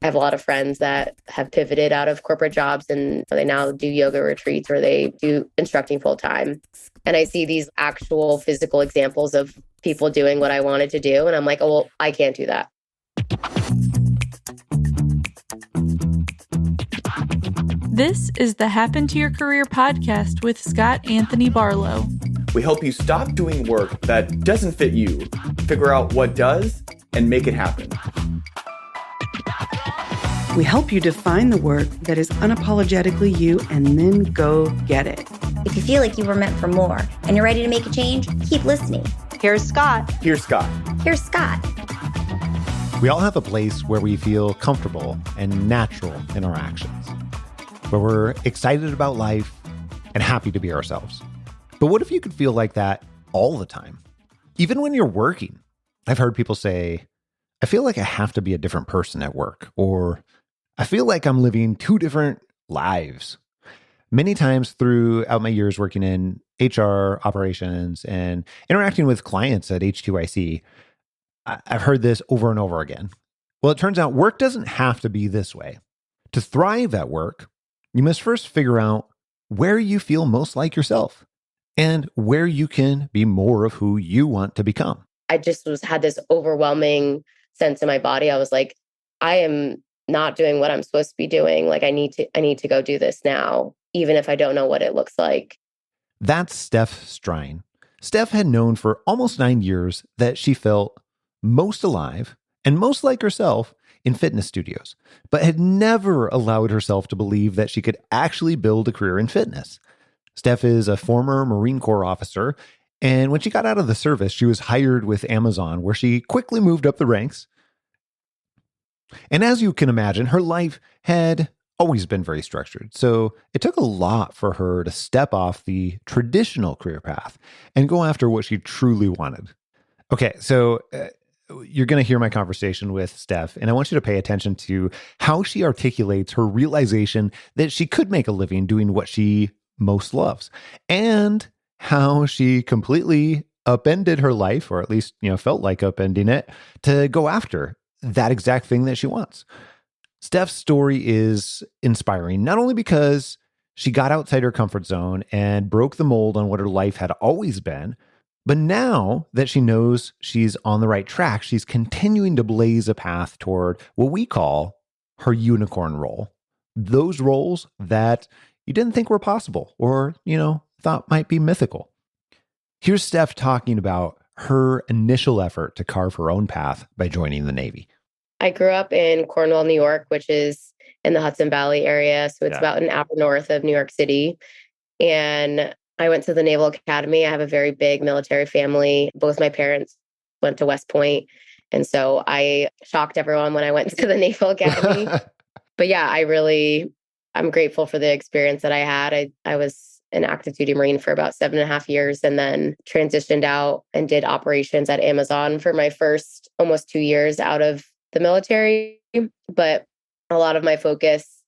I have a lot of friends that have pivoted out of corporate jobs and they now do yoga retreats or they do instructing full time. And I see these actual physical examples of people doing what I wanted to do. And I'm like, oh, well, I can't do that. This is the Happen to Your Career podcast with Scott Anthony Barlow. We help you stop doing work that doesn't fit you, figure out what does, and make it happen. We help you define the work that is unapologetically you and then go get it. If you feel like you were meant for more and you're ready to make a change, keep listening. Here's Scott. Here's Scott. Here's Scott. We all have a place where we feel comfortable and natural in our actions, where we're excited about life and happy to be ourselves. But what if you could feel like that all the time? Even when you're working. I've heard people say, I feel like I have to be a different person at work, or I feel like I'm living two different lives. Many times throughout my years working in HR operations and interacting with clients at H2IC, I've heard this over and over again. Well, it turns out work doesn't have to be this way. To thrive at work, you must first figure out where you feel most like yourself and where you can be more of who you want to become. I just had this overwhelming sense in my body. I was like, I am not doing what I'm supposed to be doing. Like I need to go do this now, even if I don't know what it looks like. That's Steph Strine. Steph had known for almost 9 years that she felt most alive and most like herself in fitness studios, but had never allowed herself to believe that she could actually build a career in fitness. Steph is a former Marine Corps officer, and when she got out of the service, she was hired with Amazon, where she quickly moved up the ranks. And as you can imagine, her life had always been very structured. So it took a lot for her to step off the traditional career path and go after what she truly wanted. Okay, so you're going to hear my conversation with Steph, and I want you to pay attention to how she articulates her realization that she could make a living doing what she most loves, and how she completely upended her life, or at least, felt like upending it, to go after that exact thing that she wants. Steph's story is inspiring, not only because she got outside her comfort zone and broke the mold on what her life had always been, but now that she knows she's on the right track, she's continuing to blaze a path toward what we call her unicorn role. Those roles that you didn't think were possible or, thought might be mythical. Here's Steph talking about her initial effort to carve her own path by joining the Navy. I grew up in Cornwall, New York, which is in the Hudson Valley area. So it's about an hour north of New York City. And I went to the Naval Academy. I have a very big military family. Both my parents went to West Point. And so I shocked everyone when I went to the Naval Academy. But yeah, I'm grateful for the experience that I had. I was an active duty Marine for about 7.5 years and then transitioned out and did operations at Amazon for my first almost 2 years out of the military. But a lot of my focus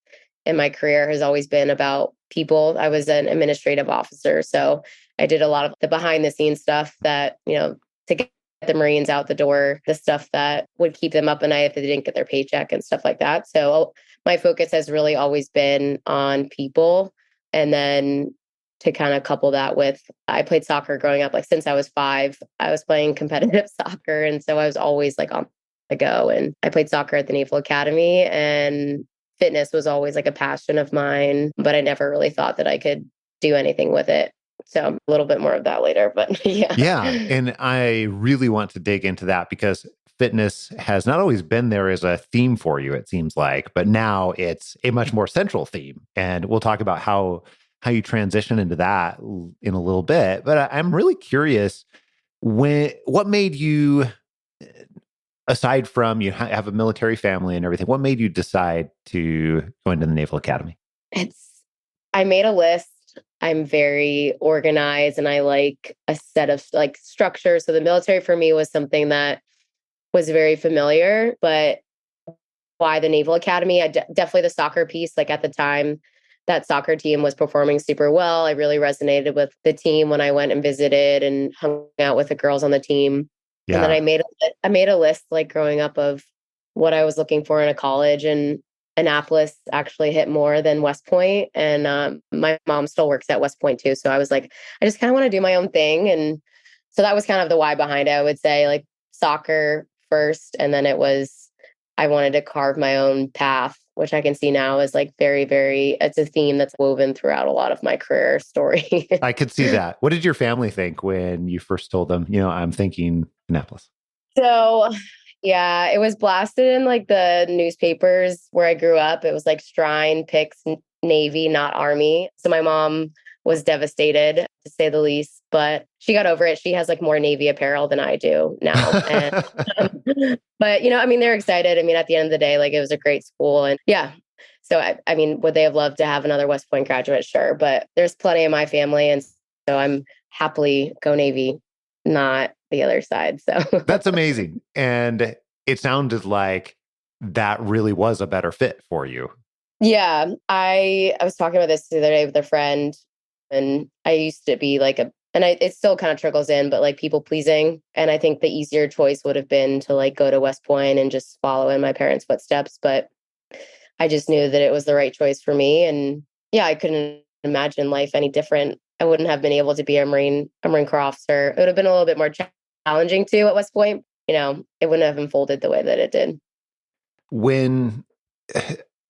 in my career has always been about people. I was an administrative officer. So I did a lot of the behind the scenes stuff that, to get the Marines out the door, the stuff that would keep them up at night if they didn't get their paycheck and stuff like that. So my focus has really always been on people. And then to kind of couple that with, I played soccer growing up, like since I was 5, I was playing competitive soccer. And so I was always like on the go. And I played soccer at the Naval Academy, and fitness was always like a passion of mine, but I never really thought that I could do anything with it. So a little bit more of that later, but yeah. Yeah. And I really want to dig into that because fitness has not always been there as a theme for you, it seems like, but now it's a much more central theme. And we'll talk about how you transition into that in a little bit. But I'm really curious, what made you, aside from you have a military family and everything, what made you decide to go into the Naval Academy? I made a list. I'm very organized and I like a set of like structure. So the military for me was something that was very familiar, but why the Naval Academy? Definitely the soccer piece. Like at the time, that soccer team was performing super well. I really resonated with the team when I went and visited and hung out with the girls on the team. Yeah. And then I made a list like growing up of what I was looking for in a college. And Annapolis actually hit more than West Point. And my mom still works at West Point too. So I was like, I just kind of want to do my own thing. And so that was kind of the why behind it. I would say like soccer first. And then it was, I wanted to carve my own path, which I can see now is like very, very, it's a theme that's woven throughout a lot of my career story. I could see that. What did your family think when you first told them, I'm thinking Annapolis? So yeah, it was blasted in like the newspapers where I grew up. It was like Strine picks Navy, not Army. So my mom was devastated, to say the least, but she got over it. She has like more Navy apparel than I do now. And, but, I mean, they're excited. I mean, at the end of the day, like it was a great school. And yeah, so I mean, would they have loved to have another West Point graduate? Sure. But there's plenty in my family. And so I'm happily go Navy, not the other side. So that's amazing. And it sounded like that really was a better fit for you. Yeah. I was talking about this the other day with a friend, and I used to be like it still kind of trickles in, but like people pleasing. And I think the easier choice would have been to like go to West Point and just follow in my parents' footsteps. But I just knew that it was the right choice for me. And yeah, I couldn't imagine life any different. I wouldn't have been able to be a Marine Corps officer. It would have been a little bit more challenging too at West Point. It wouldn't have unfolded the way that it did.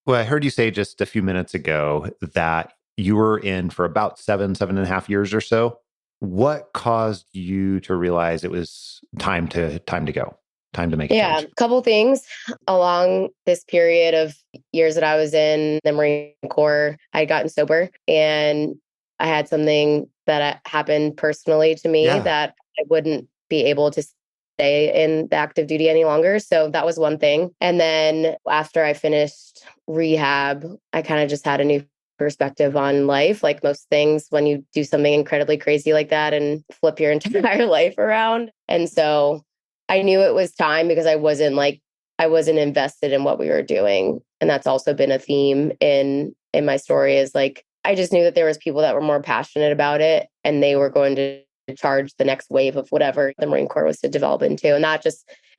I heard you say just a few minutes ago that you were in for about 7.5 years or so. What caused you to realize it was time to go, time to make a change? A couple things along this period of years that I was in the Marine Corps. I had gotten sober, and I had something that happened personally to me that I wouldn't be able to stay in the active duty any longer. So that was one thing. And then after I finished rehab, I kind of just had a new perspective on life. Like most things, when you do something incredibly crazy like that and flip your entire life around. And so I knew it was time because I wasn't invested in what we were doing. And that's also been a theme in my story, is like, I just knew that there was people that were more passionate about it, and they were going to charge the next wave of whatever the Marine Corps was to develop into. And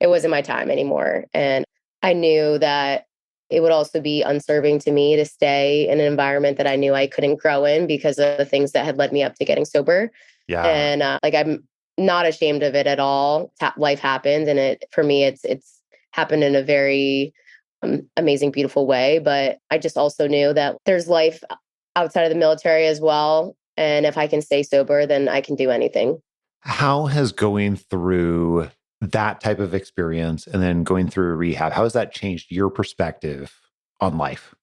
it wasn't my time anymore. And I knew that it would also be unserving to me to stay in an environment that I knew I couldn't grow in because of the things that had led me up to getting sober. Yeah. And I'm not ashamed of it at all. Life happened, and for me, it's happened in a very amazing, beautiful way. But I just also knew that there's life outside of the military as well. And if I can stay sober, then I can do anything. How has going through that type of experience and then going through rehab, how has that changed your perspective on life?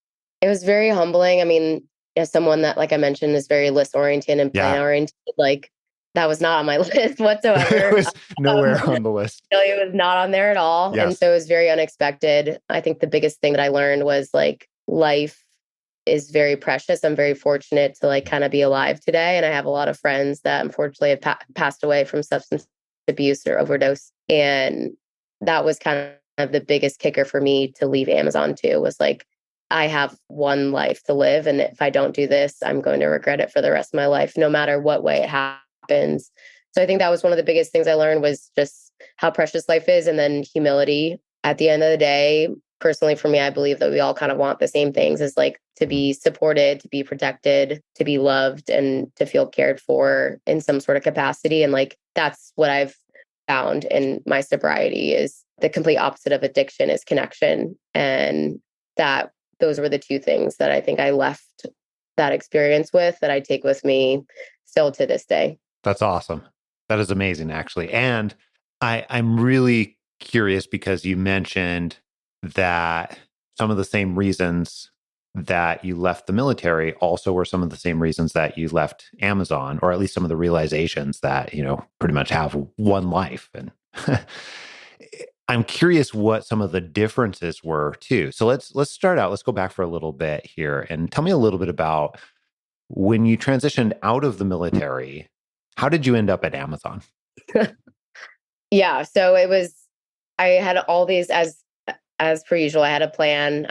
It was very humbling. I mean, as someone that, like I mentioned, is very list oriented and plan oriented, like that was not on my list whatsoever. It was nowhere on the list. It was not on there at all. Yes. And so it was very unexpected. I think the biggest thing that I learned was like life is very precious. I'm very fortunate to like kind of be alive today. And I have a lot of friends that unfortunately have passed away from substance abuse or overdose. And that was kind of the biggest kicker for me to leave Amazon too, was like, I have one life to live. And if I don't do this, I'm going to regret it for the rest of my life, no matter what way it happens. So I think that was one of the biggest things I learned, was just how precious life is. And then humility. At the end of the day, personally for me, I believe that we all kind of want the same things, as like to be supported, to be protected, to be loved, and to feel cared for in some sort of capacity. And like, that's what I've found in my sobriety, is the complete opposite of addiction is connection. And those were the two things that I think I left that experience with, that I take with me still to this day. That's awesome. That is amazing, actually. And I'm really curious because you mentioned that some of the same reasons that you left the military also were some of the same reasons that you left Amazon, or at least some of the realizations that, pretty much have one life. And I'm curious what some of the differences were too. So let's start out. Let's go back for a little bit here and tell me a little bit about when you transitioned out of the military. How did you end up at Amazon? Yeah. So I had all these, as per usual, I had a plan.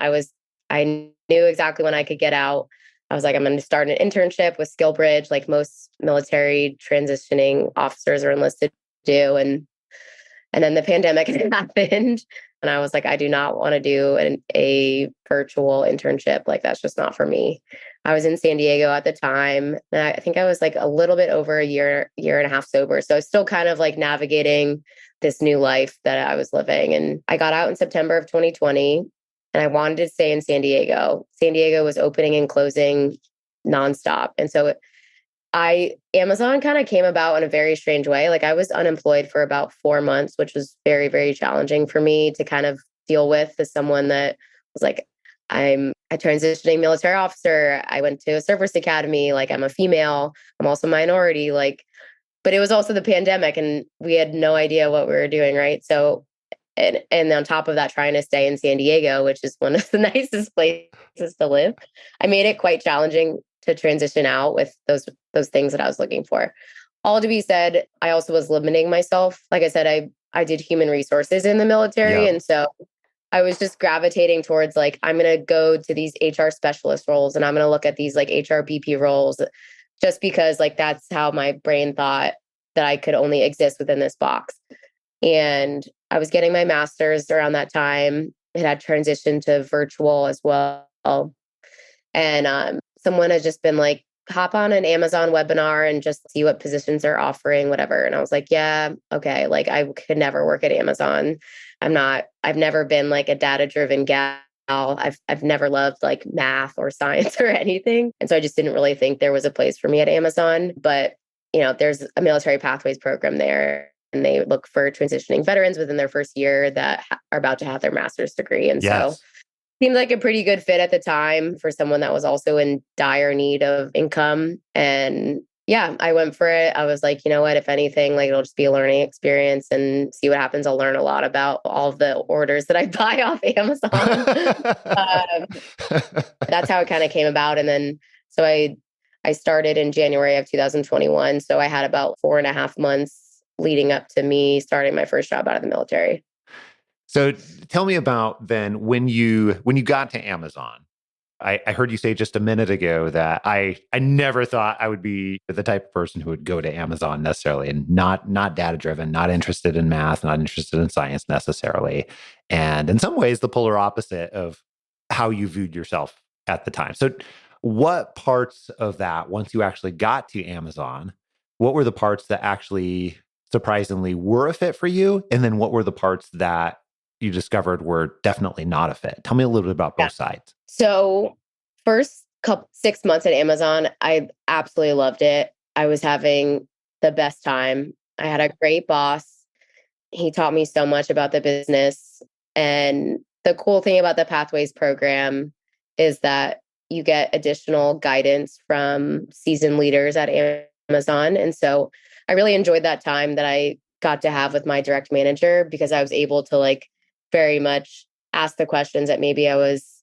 I knew exactly when I could get out. I was like, I'm going to start an internship with SkillBridge, like most military transitioning officers are enlisted to do. And And then the pandemic happened. And I was like, I do not want to do a virtual internship. Like, that's just not for me. I was in San Diego at the time. And I think I was like a little bit over a year and a half sober. So I was still kind of like navigating this new life that I was living. And I got out in September of 2020 and I wanted to stay in San Diego. San Diego was opening and closing nonstop. And so Amazon kind of came about in a very strange way. Like, I was unemployed for about 4 months, which was very, very challenging for me to kind of deal with as someone that was like, I'm a transitioning military officer. I went to a service academy. Like, I'm a female. I'm also minority. Like, but it was also the pandemic and we had no idea what we were doing. Right. So, and on top of that, trying to stay in San Diego, which is one of the nicest places to live, I made it quite challenging to transition out with those things that I was looking for. All to be said, I also was limiting myself. Like I said, I did human resources in the military. Yeah. And so I was just gravitating towards like, I'm going to go to these HR specialist roles and I'm going to look at these like HR BP roles just because like that's how my brain thought that I could only exist within this box. And I was getting my master's around that time. It had transitioned to virtual as well. And someone has just been like, hop on an Amazon webinar and just see what positions they're offering, whatever. And I was like, yeah, okay. Like, I could never work at Amazon. I've never been like a data-driven gal. I've never loved like math or science or anything. And so I just didn't really think there was a place for me at Amazon. But, there's a military pathways program there. And they look for transitioning veterans within their first year that are about to have their master's degree. And so seemed like a pretty good fit at the time for someone that was also in dire need of income. And yeah, I went for it. I was like, you know what, if anything, like it'll just be a learning experience and see what happens. I'll learn a lot about all of the orders that I buy off Amazon. That's how it kind of came about. And then, so I started in January of 2021. So I had about 4.5 months leading up to me starting my first job out of the military. So tell me about then when you got to Amazon. I heard you say just a minute ago that I never thought I would be the type of person who would go to Amazon necessarily, and not data driven, not interested in math, not interested in science necessarily, and in some ways the polar opposite of how you viewed yourself at the time. So what parts of that, once you actually got to Amazon, what were the parts that actually surprisingly were a fit for you, and then what were the parts that you discovered were definitely not a fit? Tell me a little bit about both sides. So first 6 months at Amazon, I absolutely loved it. I was having the best time. I had a great boss. He taught me so much about the business. And the cool thing about the Pathways program is that you get additional guidance from seasoned leaders at Amazon. And so I really enjoyed that time that I got to have with my direct manager, because I was able to like very much ask the questions that maybe I was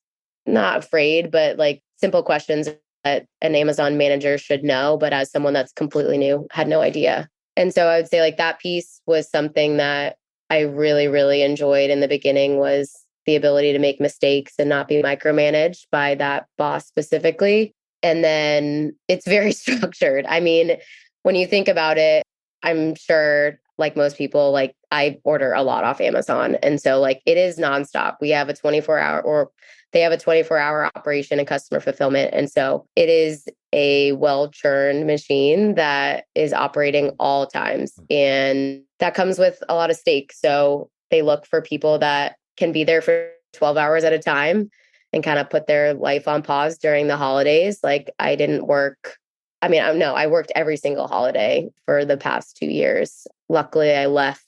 not afraid, but like simple questions that an Amazon manager should know. But as someone that's completely new, had no idea. And so I would say like that piece was something that I really, really enjoyed in the beginning, was the ability to make mistakes and not be micromanaged by that boss specifically. And then it's very structured. I mean, when you think about it, I'm sure like most people, like I order a lot off Amazon. And so like it is nonstop. We have a 24-hour, or they have a 24-hour operation and customer fulfillment. And so it is a well-churned machine that is operating all times. And that comes with a lot of stake. So they look for people that can be there for 12 hours at a time and kind of put their life on pause during the holidays. Like I didn't work. I mean, I worked every single holiday for the past 2 years. Luckily, I left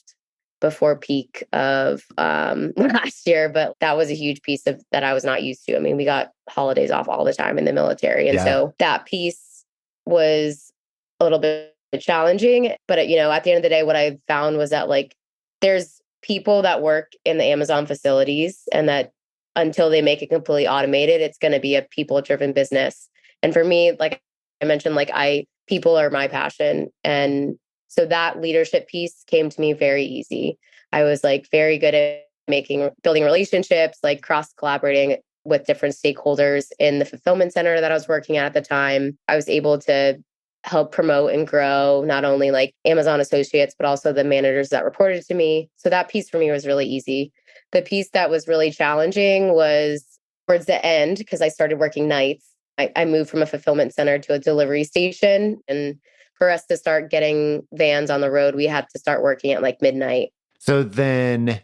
before peak of last year, but that was a huge piece of that I was not used to. I mean, we got holidays off all the time in the military. And so that piece was a little bit challenging. But, at the end of the day, what I found was that like there's people that work in the Amazon facilities, and that until they make it completely automated, it's going to be a people-driven business. And for me, like I mentioned, like people are my passion. And so that leadership piece came to me very easy. I was like very good at building relationships, like cross collaborating with different stakeholders in the fulfillment center that I was working at the time. I was able to help promote and grow not only like Amazon associates, but also the managers that reported to me. So that piece for me was really easy. The piece that was really challenging was towards the end, because I started working nights. I moved from a fulfillment center to a delivery station. And for us to start getting vans on the road, we had to start working at like midnight. So then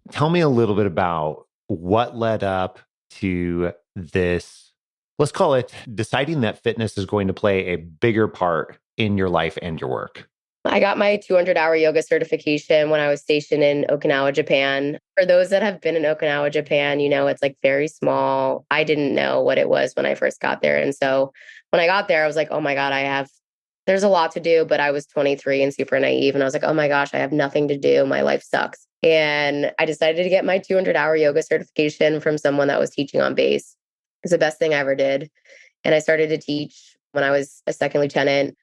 tell me a little bit about what led up to this, let's call it deciding that fitness is going to play a bigger part in your life and your work. I got my 200-hour yoga certification when I was stationed in Okinawa, Japan. For those that have been in Okinawa, Japan, you know, it's like very small. I didn't know what it was when I first got there. And so when I got there, I was like, oh my God, there's a lot to do, but I was 23 and super naive. And I was like, oh my gosh, I have nothing to do. My life sucks. And I decided to get my 200-hour yoga certification from someone that was teaching on base. It's the best thing I ever did. And I started to teach when I was a second lieutenant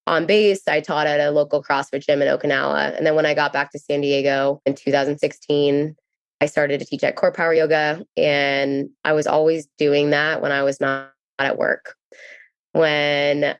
on base. I taught at a local CrossFit gym in Okinawa. And then when I got back to San Diego in 2016, I started to teach at Core Power Yoga. And I was always doing that when I was not at work. When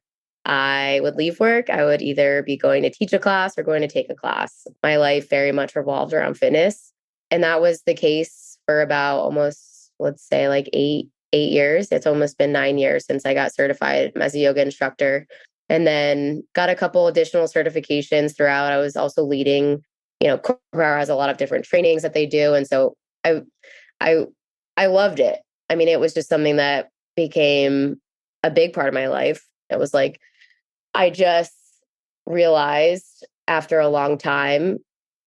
I would leave work, I would either be going to teach a class or going to take a class. My life very much revolved around fitness. And that was the case for about almost, let's say like eight years. It's almost been 9 years since I got certified as a yoga instructor. And then got a couple additional certifications throughout. I was also leading, you know, Core Power has a lot of different trainings that they do. And so I loved it. I mean, it was just something that became a big part of my life. It was like, I just realized after a long time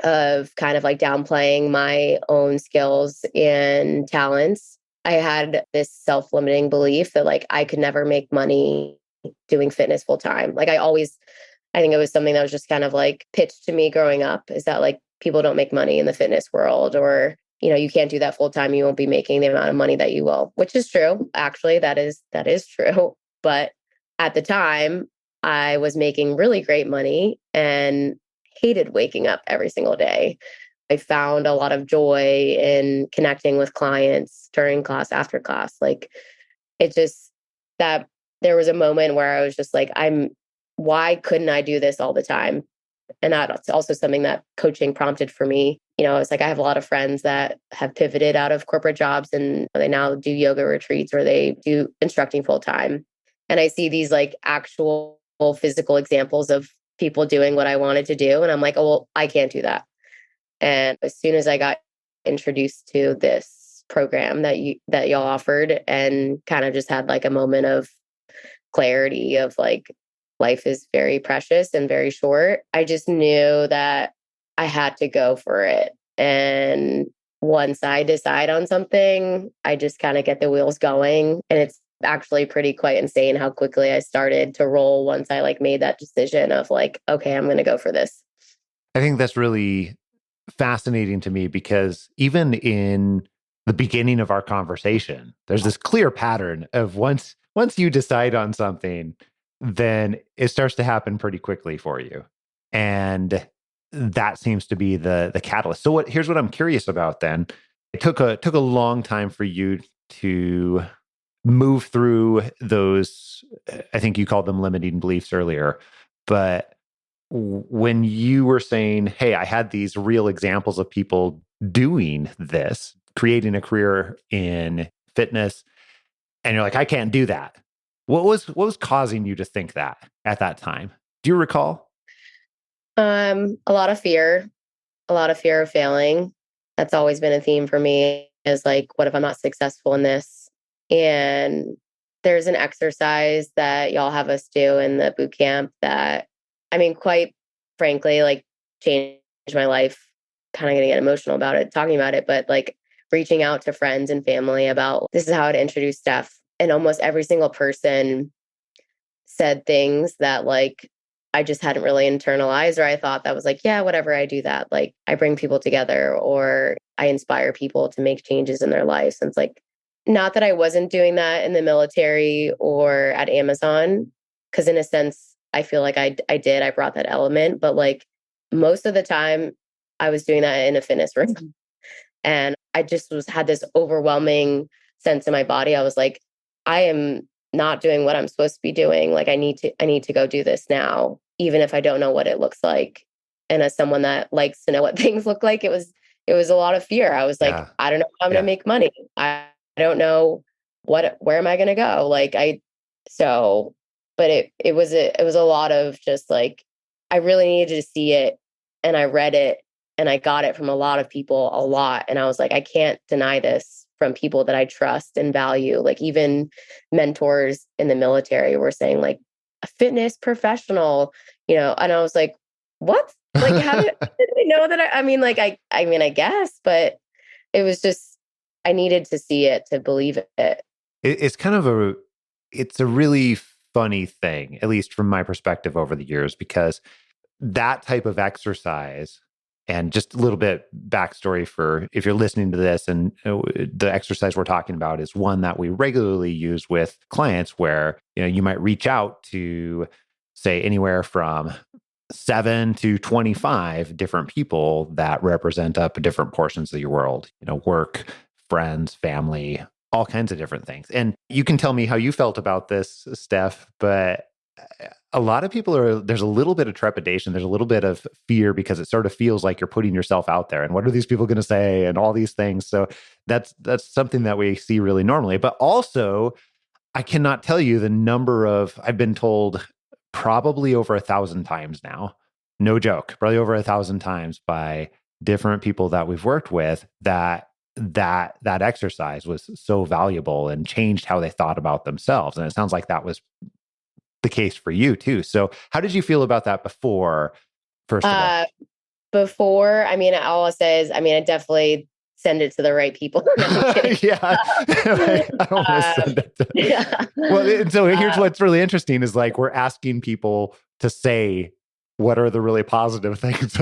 of kind of like downplaying my own skills and talents, I had this self-limiting belief that like I could never make money doing fitness full time. Like I think it was something that was just kind of like pitched to me growing up, is that like people don't make money in the fitness world, or, you know, you can't do that full time. You won't be making the amount of money that you will, which is true. Actually, that is true. But at the time, I was making really great money and hated waking up every single day. I found a lot of joy in connecting with clients during class, after class. Like it just, that there was a moment where I was just like, why couldn't I do this all the time? And that's also something that coaching prompted for me. You know, it's like I have a lot of friends that have pivoted out of corporate jobs and they now do yoga retreats or they do instructing full time. And I see these like actual physical examples of people doing what I wanted to do. And I'm like, oh, well, I can't do that. And as soon as I got introduced to this program that y'all offered and kind of just had like a moment of clarity of like, life is very precious and very short, I just knew that I had to go for it. And once I decide on something, I just kind of get the wheels going. And it's actually pretty quite insane how quickly I started to roll once I like made that decision of like, okay, I'm going to go for this. I think that's really fascinating to me because even in the beginning of our conversation, there's this clear pattern of once you decide on something, then it starts to happen pretty quickly for you. And that seems to be the catalyst. So here's what I'm curious about then. It took a long time for you to move through those, I think you called them limiting beliefs earlier, but when you were saying, hey, I had these real examples of people doing this, creating a career in fitness, and you're like, I can't do that. What was causing you to think that at that time? Do you recall? A lot of fear of failing. That's always been a theme for me, is like, what if I'm not successful in this? And there's an exercise that y'all have us do in the boot camp that, I mean, quite frankly, like changed my life. Kind of going to get emotional about it, talking about it, but like reaching out to friends and family about this is how to introduce Steph. And almost every single person said things that like I just hadn't really internalized, or I thought that was like, yeah, whatever, I do that. Like I bring people together or I inspire people to make changes in their lives. And it's like, not that I wasn't doing that in the military or at Amazon, because in a sense, I feel like I did. I brought that element, but like most of the time I was doing that in a fitness room. And I just had this overwhelming sense in my body. I was like, I am not doing what I'm supposed to be doing. Like I need to go do this now, even if I don't know what it looks like. And as someone that likes to know what things look like, it was a lot of fear. I was like, Yeah. I don't know how I'm Yeah. going to make money. I don't know where am I going to go? But it was a lot of just like, I really needed to see it, and I read it, and I got it from a lot of people a lot. And I was like, I can't deny this from people that I trust and value. Like even mentors in the military were saying like a fitness professional, and I was like, what? Like, how did they know that? I mean, I guess, but it was just, I needed to see it to believe it. It's kind of it's a really funny thing, at least from my perspective over the years, because that type of exercise, and just a little bit backstory for if you're listening to this, and the exercise we're talking about is one that we regularly use with clients where, you might reach out to, say, anywhere from 7 to 25 different people that represent up different portions of your world, work, friends, family, all kinds of different things. And you can tell me how you felt about this, Steph, but a lot of people there's a little bit of trepidation. There's a little bit of fear because it sort of feels like you're putting yourself out there. And what are these people going to say? And all these things. So that's something that we see really normally. But also, I cannot tell you the number I've been told probably over 1,000 times now, no joke, probably over 1,000 times by different people that we've worked with that exercise was so valuable and changed how they thought about themselves. And it sounds like that was the case for you too. So how did you feel about that before, first of all? Before, all I'll say is, I definitely send it to the right people. No, I'm kidding. Yeah. I don't want to send it to yeah. Well, and so here's what's really interesting is like, we're asking people to say, what are the really positive things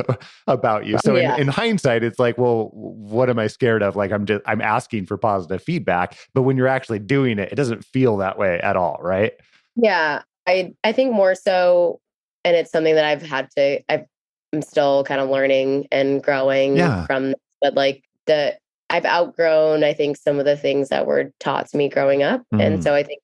about you? So in hindsight, it's like, well, what am I scared of? Like, I'm asking for positive feedback, but when you're actually doing it, it doesn't feel that way at all, right? Yeah. I think more so, and it's something that I'm still kind of learning and growing from this, but like I've outgrown, I think, some of the things that were taught to me growing up. Mm. And so I think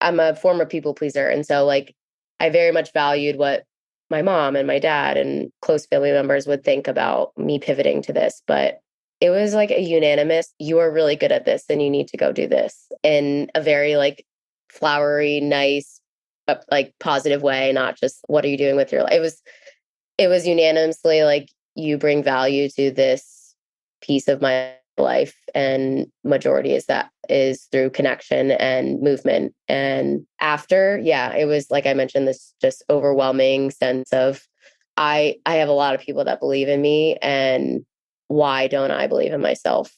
I'm a former people pleaser. And so like, I very much valued what my mom and my dad and close family members would think about me pivoting to this. But it was like a unanimous, you are really good at this and you need to go do this, in a very like flowery, nice, but like positive way, not just what are you doing with your life. It was unanimously like, you bring value to this piece of my life, and majority is through connection and movement. And after, it was like I mentioned, this just overwhelming sense of I have a lot of people that believe in me, and why don't I believe in myself?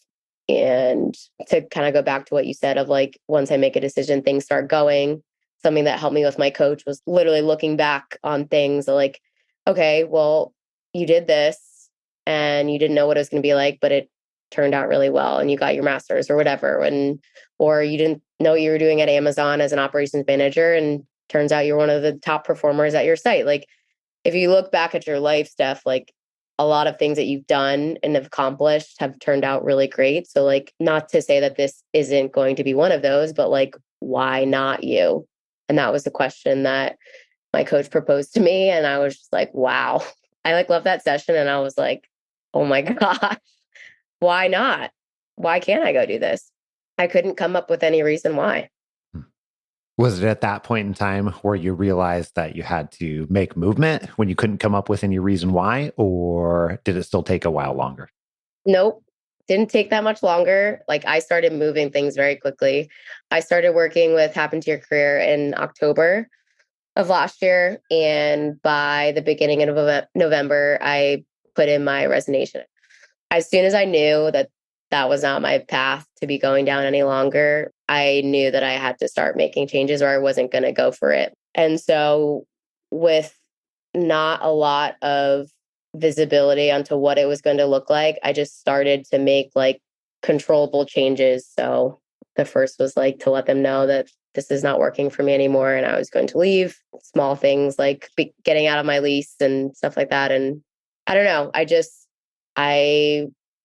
And to kind of go back to what you said of like, once I make a decision, things start going. Something that helped me with my coach was literally looking back on things like, okay, well, you did this and you didn't know what it was going to be like, but it turned out really well and you got your master's or whatever. Or you didn't know what you were doing at Amazon as an operations manager, and turns out you're one of the top performers at your site. Like, if you look back at your life, Steph, like a lot of things that you've done and have accomplished have turned out really great. So like, not to say that this isn't going to be one of those, but like, why not you? And that was the question that my coach proposed to me. And I was just like, wow. I like love that session. And I was like, oh my gosh, why not? Why can't I go do this? I couldn't come up with any reason why. Was it at that point in time where you realized that you had to make movement when you couldn't come up with any reason why, or did it still take a while longer? Nope. Didn't take that much longer. Like, I started moving things very quickly. I started working with Happen to Your Career in October of last year. And by the beginning of November, I put in my resignation. As soon as I knew that that was not my path to be going down any longer, I knew that I had to start making changes or I wasn't going to go for it. And so, with not a lot of visibility onto what it was going to look like, I just started to make like controllable changes. So the first was like to let them know that this is not working for me anymore and I was going to leave. Small things like getting out of my lease and stuff like that. And I don't know,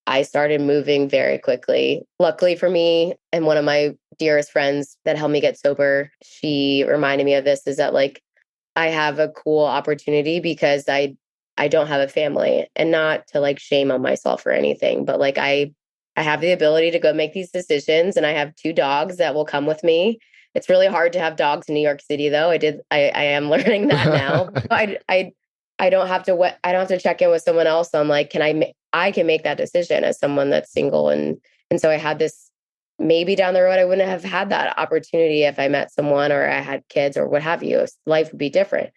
I started moving very quickly. Luckily for me, and one of my dearest friends that helped me get sober, she reminded me of this, is that like I have a cool opportunity because I don't have a family, and not to like shame on myself or anything, but like I have the ability to go make these decisions, and I have 2 dogs that will come with me. It's really hard to have dogs in New York City though. I am learning that now. I don't have to I don't have to check in with someone else on like, I can make that decision as someone that's single. And so I had this, maybe down the road, I wouldn't have had that opportunity if I met someone or I had kids or what have you. Life would be different.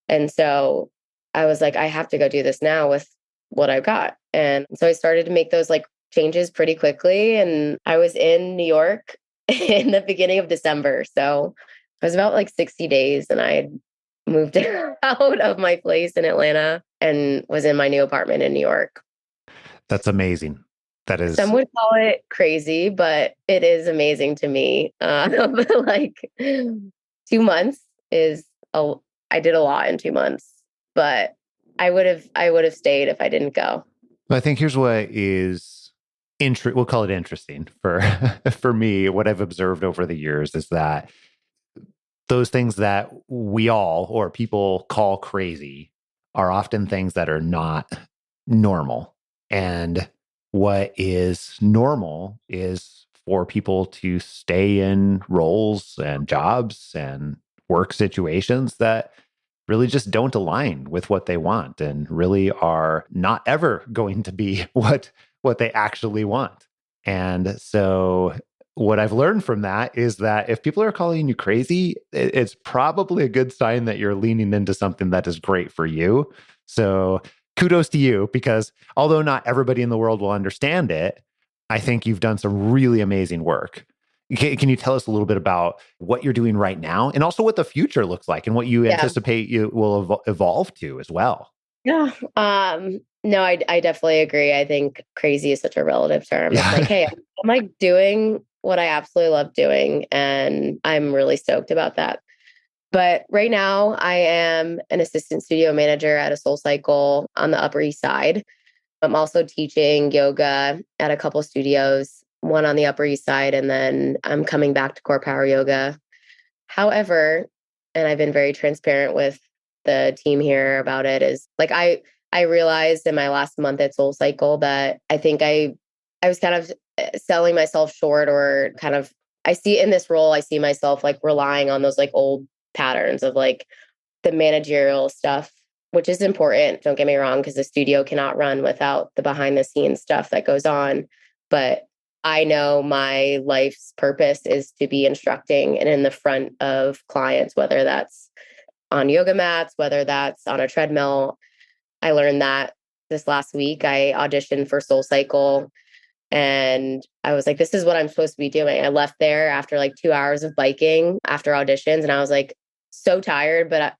And so I was like, I have to go do this now with what I've got. And so I started to make those like changes pretty quickly. And I was in New York in the beginning of December. So it was about like 60 days, and I had moved out of my place in Atlanta and was in my new apartment in New York. That's amazing. That is. Some would call it crazy, but it is amazing to me. Like 2 months I did a lot in 2 months, but I would have stayed if I didn't go. I think here's what is we'll call it interesting for me. What I've observed over the years is that those things that we all or people call crazy are often things that are not normal. And what is normal is for people to stay in roles and jobs and work situations that really just don't align with what they want and really are not ever going to be what they actually want. And so what I've learned from that is that if people are calling you crazy, it's probably a good sign that you're leaning into something that is great for you. So kudos to you, because although not everybody in the world will understand it, I think you've done some really amazing work. Can you tell us a little bit about what you're doing right now and also what the future looks like and what you anticipate you will evolve to as well? Yeah. No, I definitely agree. I think crazy is such a relative term. Yeah. It's like, hey, I'm like doing what I absolutely love doing, and I'm really stoked about that. But right now, I am an assistant studio manager at a SoulCycle on the Upper East Side. I'm also teaching yoga at a couple studios, one on the Upper East Side, and then I'm coming back to Core Power Yoga. However, and I've been very transparent with the team here about it, is like I realized in my last month at SoulCycle that I think I was kind of selling myself short, or kind of, I see in this role, I see myself like relying on those like old patterns of like the managerial stuff, which is important. Don't get me wrong, because the studio cannot run without the behind the scenes stuff that goes on. But I know my life's purpose is to be instructing and in the front of clients, whether that's on yoga mats, whether that's on a treadmill. I learned that this last week. I auditioned for SoulCycle, and I was like, this is what I'm supposed to be doing. I left there after like 2 hours of biking after auditions, and I was like so tired, but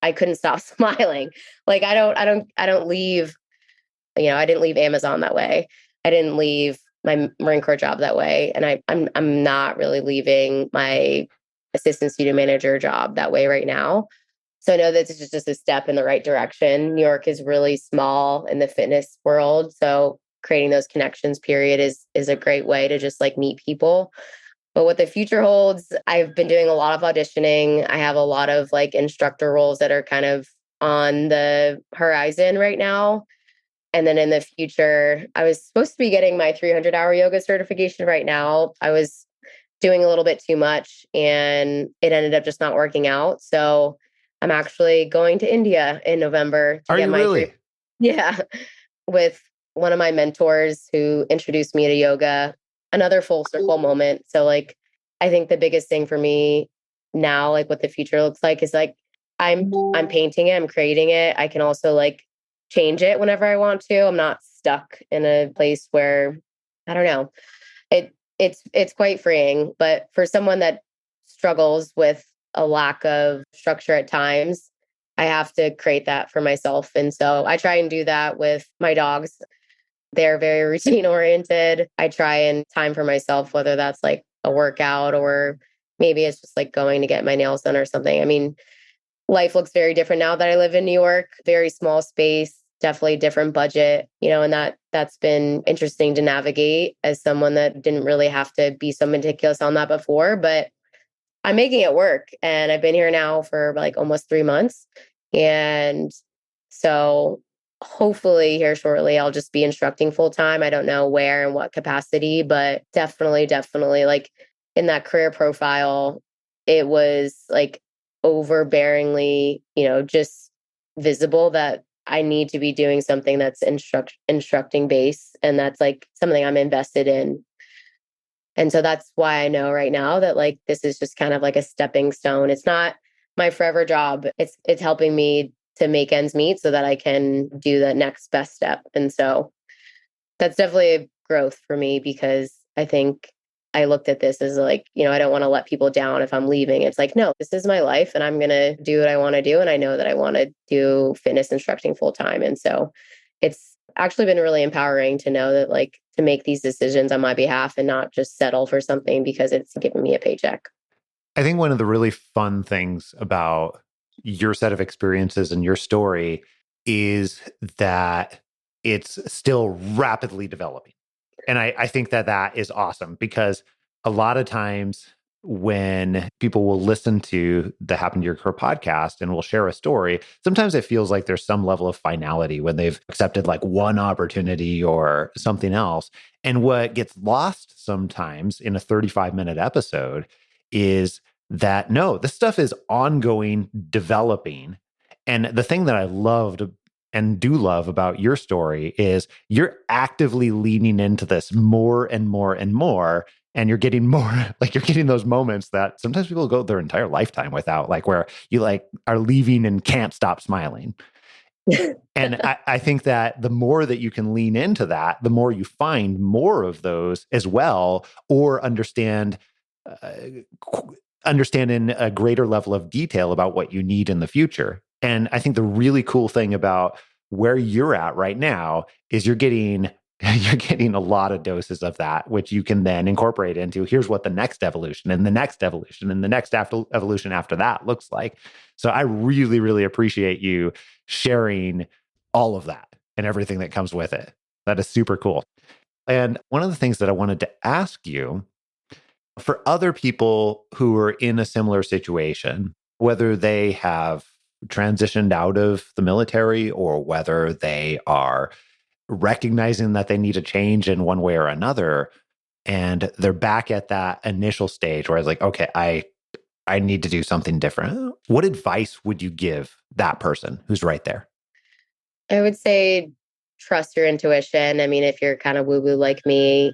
I couldn't stop smiling. Like I don't leave, I didn't leave Amazon that way. I didn't leave my Marine Corps job that way. And I'm not really leaving my assistant studio manager job that way right now. So I know that this is just a step in the right direction. New York is really small in the fitness world. So creating those connections period is a great way to just like meet people. But what the future holds, I've been doing a lot of auditioning. I have a lot of like instructor roles that are kind of on the horizon right now. And then in the future, I was supposed to be getting my 300-hour yoga certification right now. I was doing a little bit too much, and it ended up just not working out. So I'm actually going to India in November. Are you really? Yeah. With one of my mentors who introduced me to yoga. Another full circle moment. So like, I think the biggest thing for me now, like what the future looks like, is like, I'm painting it, I'm creating it. I can also like change it whenever I want to. I'm not stuck in a place where, I don't know, it's quite freeing. But for someone that struggles with a lack of structure at times, I have to create that for myself. And so I try and do that with my dogs. They're very routine oriented. I try and time for myself, whether that's like a workout or maybe it's just like going to get my nails done or something. I mean, life looks very different now that I live in New York, very small space, definitely different budget, and that's been interesting to navigate as someone that didn't really have to be so meticulous on that before, but I'm making it work. And I've been here now for like almost 3 months. And so hopefully here shortly, I'll just be instructing full time. I don't know where and what capacity, but definitely like in that career profile, it was like overbearingly, just visible that I need to be doing something that's instructing based. And that's like something I'm invested in. And so that's why I know right now that like this is just kind of like a stepping stone. It's not my forever job. It's helping me to make ends meet so that I can do the next best step. And so that's definitely a growth for me, because I think I looked at this as like, I don't want to let people down if I'm leaving. It's like, no, this is my life and I'm going to do what I want to do. And I know that I want to do fitness instructing full time. And so it's actually been really empowering to know that like to make these decisions on my behalf and not just settle for something because it's giving me a paycheck. I think one of the really fun things about your set of experiences and your story is that it's still rapidly developing. And I think that is awesome, because a lot of times when people will listen to the Happen to Your Career podcast and will share a story, sometimes it feels like there's some level of finality when they've accepted like one opportunity or something else. And what gets lost sometimes in a 35-minute episode is that, no, this stuff is ongoing, developing. And the thing that I loved and do love about your story is you're actively leaning into this more and more and more. And you're getting more, like you're getting those moments that sometimes people go their entire lifetime without, like where you like are leaving and can't stop smiling. And I think that the more that you can lean into that, the more you find more of those as well, or understand in a greater level of detail about what you need in the future. And I think the really cool thing about where you're at right now is you're getting a lot of doses of that, which you can then incorporate into here's what the next evolution and the next evolution and the next evolution after that looks like. So I really, really appreciate you sharing all of that and everything that comes with it. That is super cool. And one of the things that I wanted to ask you, for other people who are in a similar situation, whether they have transitioned out of the military or whether they are recognizing that they need a change in one way or another, and they're back at that initial stage where it's like, okay, I need to do something different. What advice would you give that person who's right there? I would say trust your intuition. I mean, if you're kind of woo-woo like me,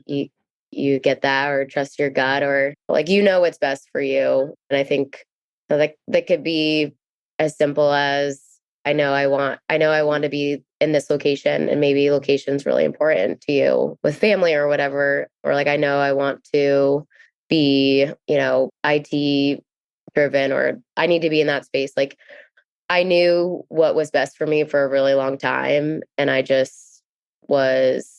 you get that, or trust your gut, or like what's best for you. And I think that could be as simple as I know I want to be in this location, and maybe location's really important to you with family or whatever. Or like, I know I want to be, IT driven, or I need to be in that space. Like I knew what was best for me for a really long time. And I just was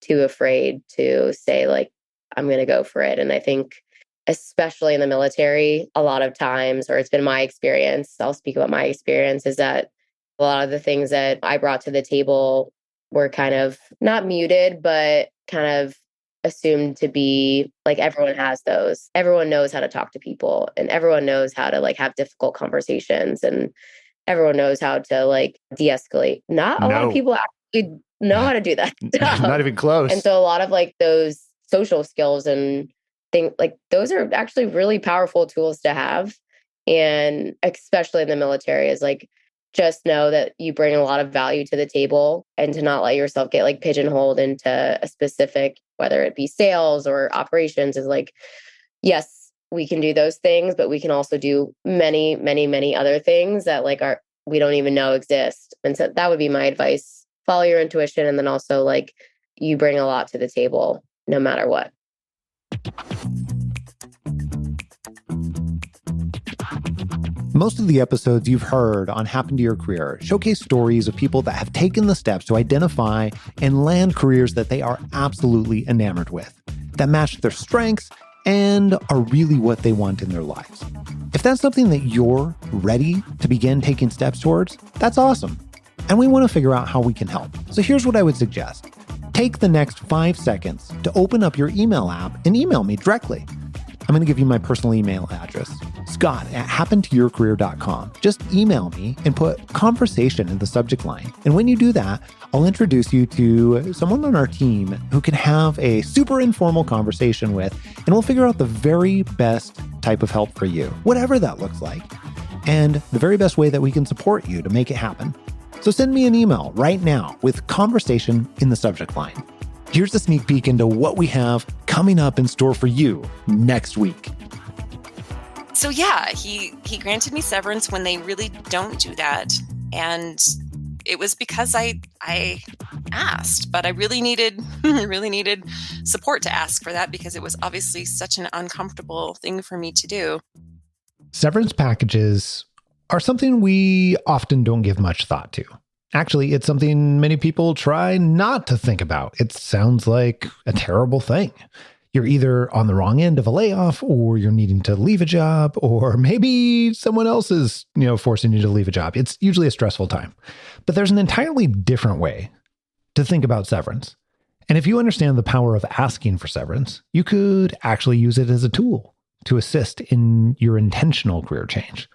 too afraid to say like, I'm going to go for it. And I think especially in the military, a lot of times, or it's been my experience, I'll speak about my experience, is that a lot of the things that I brought to the table were kind of not muted, but kind of assumed to be like everyone has those. Everyone knows how to talk to people, and everyone knows how to like have difficult conversations, and everyone knows how to like de-escalate. Not a lot of people actually know how to do that stuff. Not even close. And so a lot of like those social skills and things like those are actually really powerful tools to have. And especially in the military is like, just know that you bring a lot of value to the table, and to not let yourself get like pigeonholed into a specific, whether it be sales or operations, is like, yes, we can do those things, but we can also do many, many, many other things that like we don't even know exist. And so that would be my advice. Follow your intuition. And then also like you bring a lot to the table no matter what. Most of the episodes you've heard on Happen to Your Career showcase stories of people that have taken the steps to identify and land careers that they are absolutely enamored with, that match their strengths and are really what they want in their lives. If that's something that you're ready to begin taking steps towards, that's awesome. and we want to figure out how we can help. So here's what I would suggest. Take the next 5 seconds to open up your email app and email me directly. I'm going to give you my personal email address, scott@happentoyourcareer.com. Just email me and put conversation in the subject line. And when you do that, I'll introduce you to someone on our team who can have a super informal conversation with, and we'll figure out the very best type of help for you, whatever that looks like, and the very best way that we can support you to make it happen. So send me an email right now with conversation in the subject line. Here's a sneak peek into what we have coming up in store for you next week. So yeah, he granted me severance when they really don't do that. And it was because I asked, but I really needed support to ask for that, because it was obviously such an uncomfortable thing for me to do. Severance packages are something we often don't give much thought to. Actually, it's something many people try not to think about. It sounds like a terrible thing. You're either on the wrong end of a layoff, or you're needing to leave a job, or maybe someone else is, forcing you to leave a job. It's usually a stressful time. But there's an entirely different way to think about severance. And if you understand the power of asking for severance, you could actually use it as a tool to assist in your intentional career change.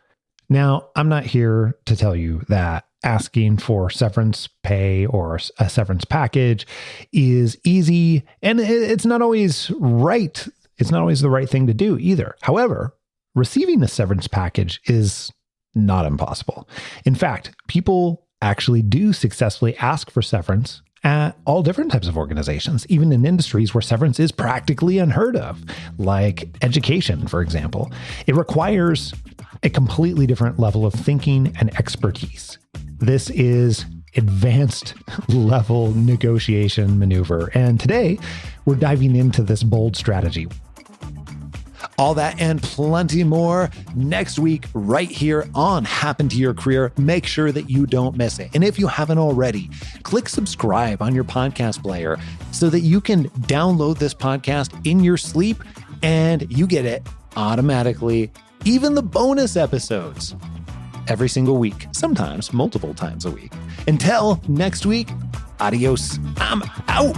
Now, I'm not here to tell you that asking for severance pay or a severance package is easy, and it's not always right. It's not always the right thing to do either. However, receiving a severance package is not impossible. In fact, people actually do successfully ask for severance at all different types of organizations, even in industries where severance is practically unheard of, like education, for example. It requires a completely different level of thinking and expertise. This is advanced level negotiation maneuver. And today, we're diving into this bold strategy. All that and plenty more next week right here on Happen to Your Career. Make sure that you don't miss it. And if you haven't already, click subscribe on your podcast player so that you can download this podcast in your sleep and you get it automatically, even the bonus episodes, every single week, sometimes multiple times a week. Until next week, adios. I'm out.